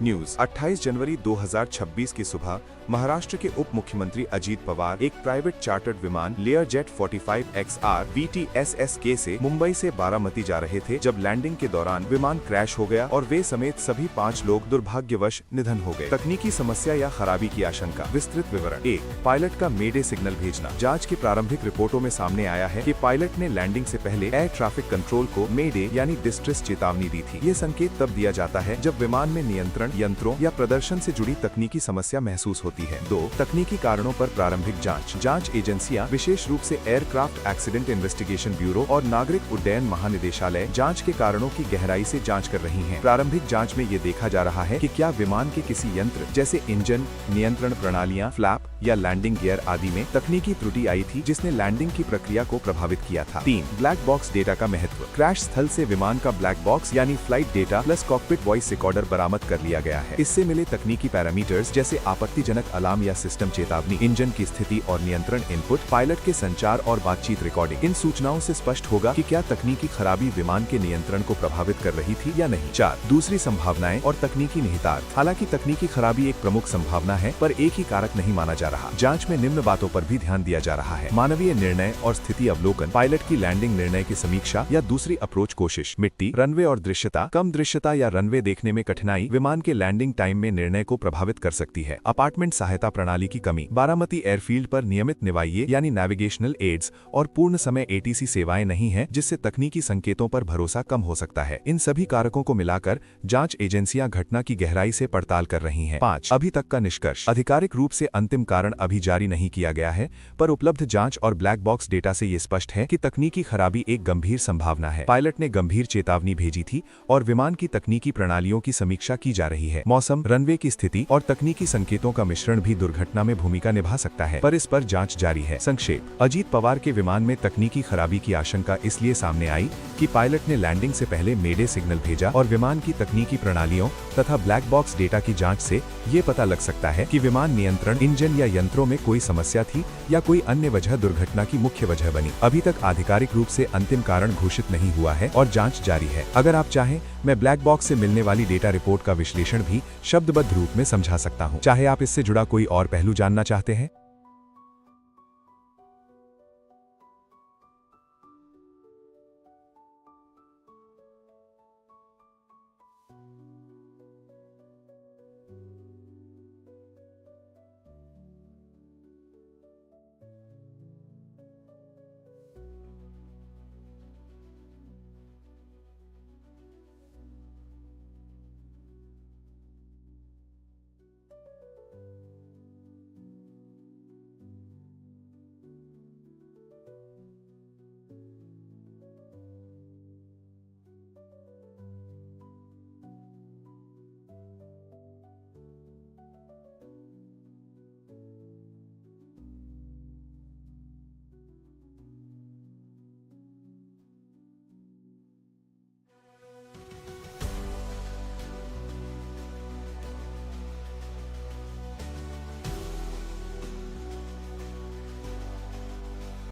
News 28 जनवरी 2026 की सुबह महाराष्ट्र के उप मुख्यमंत्री अजीत पवार एक प्राइवेट चार्टर्ड विमान लेयर जेट 45XR VTSSK से मुंबई से बारामती जा रहे थे जब लैंडिंग के दौरान विमान क्रैश हो गया और वे समेत सभी 5 लोग दुर्भाग्यवश निधन हो गए। तकनीकी समस्या या खराबी की आशंका। विस्तृत विवरण। 1. पायलट का मेडे सिग्नल भेजना। जांच की प्रारंभिक रिपोर्टों में सामने आया है कि पायलट ने लैंडिंग से पहले एयर ट्रैफिक कंट्रोल को मेडे यानी डिस्ट्रेस चेतावनी दी थी। ये संकेत तब दिया जाता है जब विमान में नियंत्रण यंत्रों या प्रदर्शन से जुड़ी तकनीकी समस्या महसूस होती है। 2. तकनीकी कारणों पर प्रारंभिक जांच। जांच एजेंसियां विशेष रूप से एयरक्राफ्ट एक्सीडेंट इन्वेस्टिगेशन ब्यूरो और नागरिक उड्डयन महानिदेशालय जांच के कारणों की गहराई से जांच कर रही हैं। प्रारंभिक जांच में ये देखा जा रहा है कि क्या विमान के किसी यंत्र जैसे इंजन, नियंत्रण प्रणालियां, फ्लैप या लैंडिंग गियर आदि में तकनीकी त्रुटि आई थी जिसने लैंडिंग की प्रक्रिया को प्रभावित किया था। 3. ब्लैक बॉक्स डेटा का महत्व। क्रैश स्थल से विमान का ब्लैक बॉक्स यानी flight data plus cockpit voice recorder बरामद कर लिया गया है। इससे मिले तकनीकी पैरामीटर्स जैसे आपत्तिजनक अलार्म या सिस्टम चेतावनी, इंजन की स्थिति और नियंत्रण इनपुट, पायलट के संचार और बातचीत रिकॉर्डिंग, इन सूचनाओं से स्पष्ट होगा कि क्या तकनीकी खराबी विमान के नियंत्रण को प्रभावित कर रही थी या नहीं। 4. दूसरी संभावनाएं और तकनीकी निहितार्थ। हालांकि तकनीकी खराबी एक प्रमुख संभावना है पर एक ही कारक नहीं माना जा रहा। जांच में निम्न बातों पर भी ध्यान दिया जा रहा है। मानवीय निर्णय और स्थिति अवलोकन, पायलट की लैंडिंग निर्णय की समीक्षा या दूसरी अप्रोच कोशिश, मिट्टी, रनवे और दृश्यता, कम दृश्यता या रनवे देखने में कठिनाई विमान के लैंडिंग टाइम में निर्णय को प्रभावित कर सकती है। अपार्टमेंट सहायता प्रणाली की कमी। बारामती एयरफील्ड पर नियमित निवाइये यानी नेविगेशनल एड्स और पूर्ण समय ATC सेवाएं नहीं है जिससे तकनीकी संकेतों पर भरोसा कम हो सकता है। इन सभी कारकों को मिलाकर जांच एजेंसियां घटना की गहराई से पड़ताल कर रही हैं। 5. अभी तक का निष्कर्ष। आधिकारिक रूप से अंतिम कारण अभी जारी नहीं किया गया है पर उपलब्ध जांच और ब्लैक बॉक्स डेटा से ये स्पष्ट है कि तकनीकी खराबी एक गंभीर संभावना है। पायलट ने गंभीर चेतावनी भेजी थी और विमान की तकनीकी प्रणालियों की समीक्षा की जा रही है। मौसम, रनवे की स्थिति और तकनीकी संकेतों का मिश्रण भी दुर्घटना में भूमिका निभा सकता है पर इस पर जांच जारी है। संक्षेप। अजीत पवार के विमान में तकनीकी खराबी की आशंका इसलिए सामने आई कि पायलट ने लैंडिंग से पहले मेडे सिग्नल भेजा और विमान की तकनीकी प्रणालियों तथा ब्लैक बॉक्स डेटा की जांच से ये पता लग सकता है कि विमान नियंत्रण, इंजन या यंत्रों में कोई समस्या थी या कोई अन्य वजह दुर्घटना की मुख्य वजह बनी। अभी तक आधिकारिक रूप से अंतिम कारण घोषित नहीं हुआ है और जांच जारी है। अगर आप चाहें मैं ब्लैक बॉक्स से मिलने वाली डेटा रिपोर्ट का विश्लेषण भी शब्दबद्ध रूप में समझा सकता हूं। चाहे आप इससे जुड़ा कोई और पहलू जानना चाहते हैं।